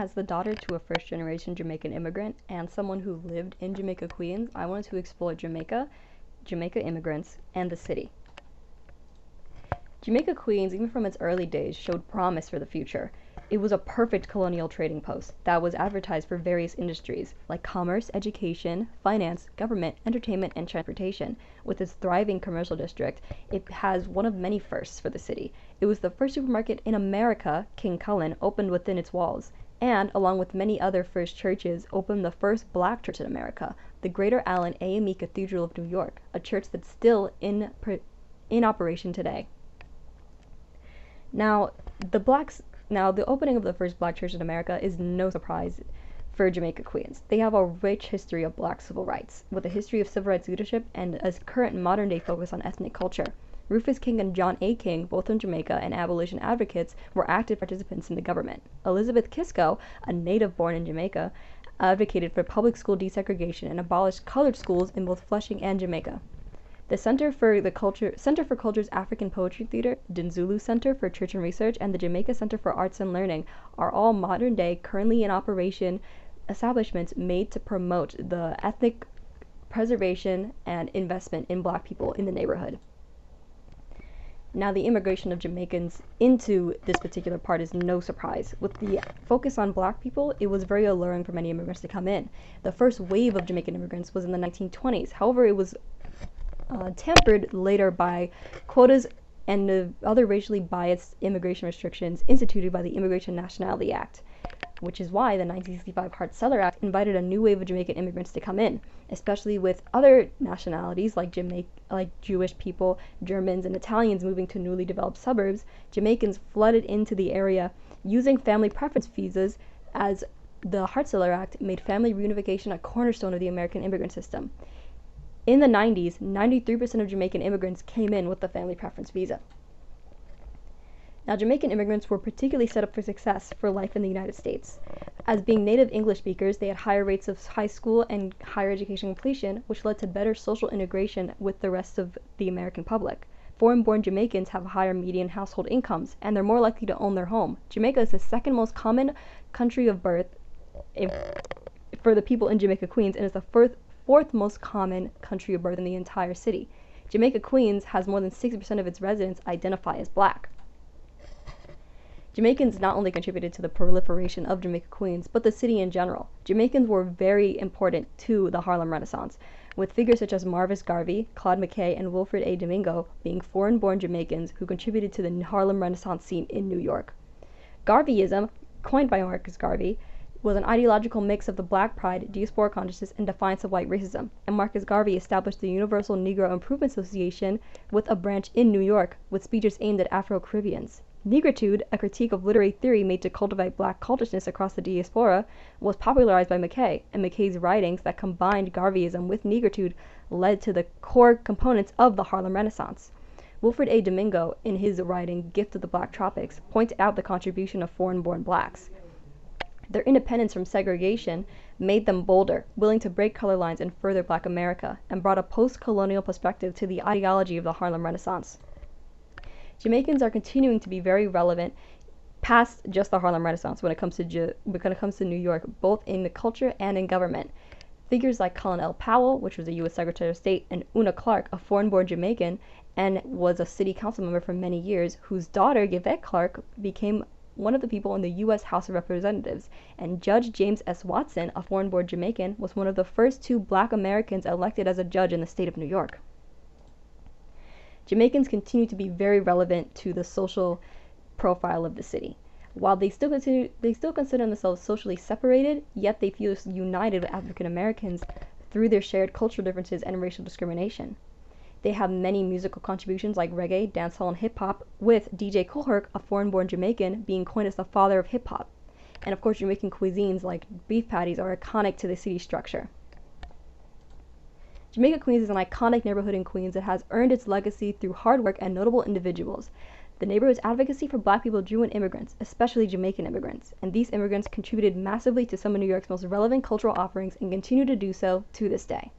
as the daughter to a first-generation Jamaican immigrant and someone who lived in Jamaica, Queens, I wanted to explore Jamaica, Jamaica immigrants, and the city. Jamaica, Queens, even from its early days, showed promise for the future. It was a perfect colonial trading post that was advertised for various industries like commerce, education, finance, government, entertainment, and transportation. With its thriving commercial district, it has one of many firsts for the city. It was the first supermarket in America, King Cullen, opened within its walls, and, along with many other first churches, opened the first black church in America, the Greater Allen AME Cathedral of New York, a church that's still in operation today. Now, the opening of the first black church in America is no surprise for Jamaica, Queens. They have a rich history of black civil rights, with a history of civil rights leadership and a current modern-day focus on ethnic culture. Rufus King and John A. King, both from Jamaica and abolition advocates, were active participants in the government. Elizabeth Kisco, a native born in Jamaica, advocated for public school desegregation and abolished colored schools in both Flushing and Jamaica. The Center for Culture's African Poetry Theater, Dinzulu Center for Church and Research, and the Jamaica Center for Arts and Learning are all modern-day, currently in operation establishments made to promote the ethnic preservation and investment in black people in the neighborhood. Now, the immigration of Jamaicans into this particular part is no surprise. With the focus on black people, it was very alluring for many immigrants to come in. The first wave of Jamaican immigrants was in the 1920s. However, it was tempered later by quotas and the other racially biased immigration restrictions instituted by the Immigration Nationality Act, which is why the 1965 Hart-Celler Act invited a new wave of Jamaican immigrants to come in, especially with other nationalities like Jewish people, Germans, and Italians moving to newly developed suburbs. Jamaicans flooded into the area using family preference visas, as the Hart-Celler Act made family reunification a cornerstone of the American immigrant system. In the 90s, 93% of Jamaican immigrants came in with the family preference visa. Now, Jamaican immigrants were particularly set up for success for life in the United States. As being native English speakers, they had higher rates of high school and higher education completion, which led to better social integration with the rest of the American public. Foreign-born Jamaicans have higher median household incomes, and they're more likely to own their home. Jamaica is the second most common country of birth for the people in Jamaica, Queens, and is the fourth most common country of birth in the entire city. Jamaica, Queens has more than 60% of its residents identify as black. Jamaicans not only contributed to the proliferation of Jamaica, Queens, but the city in general. Jamaicans were very important to the Harlem Renaissance, with figures such as Marvis Garvey, Claude McKay, and Wilfred A. Domingo being foreign-born Jamaicans who contributed to the Harlem Renaissance scene in New York. Garveyism, coined by Marcus Garvey, was an ideological mix of the black pride, diaspora consciousness, and defiance of white racism, and Marcus Garvey established the Universal Negro Improvement Association with a branch in New York with speeches aimed at Afro-Caribbeans. Negritude, a critique of literary theory made to cultivate black cultishness across the diaspora, was popularized by McKay, and McKay's writings that combined Garveyism with negritude led to the core components of the Harlem Renaissance. Wilfred A. Domingo, in his writing Gift of the Black Tropics, pointed out the contribution of foreign-born blacks. Their independence from segregation made them bolder, willing to break color lines and further black America, and brought a post-colonial perspective to the ideology of the Harlem Renaissance. Jamaicans are continuing to be very relevant past just the Harlem Renaissance when it comes to New York, both in the culture and in government. Figures like Colin L. Powell, which was a U.S. Secretary of State, and Una Clark, a foreign-born Jamaican, and was a city council member for many years, whose daughter, Yvette Clark, became one of the people in the U.S. House of Representatives, and Judge James S. Watson, a foreign-born Jamaican, was one of the first 2 black Americans elected as a judge in the state of New York. Jamaicans continue to be very relevant to the social profile of the city. While they still consider themselves socially separated, yet they feel united with African Americans through their shared cultural differences and racial discrimination. They have many musical contributions like reggae, dancehall, and hip-hop, with DJ Kool Herc, a foreign-born Jamaican, being coined as the father of hip-hop. And of course, Jamaican cuisines like beef patties are iconic to the city structure. Jamaica, Queens is an iconic neighborhood in Queens that has earned its legacy through hard work and notable individuals. The neighborhood's advocacy for black people drew in immigrants, especially Jamaican immigrants, and these immigrants contributed massively to some of New York's most relevant cultural offerings and continue to do so to this day.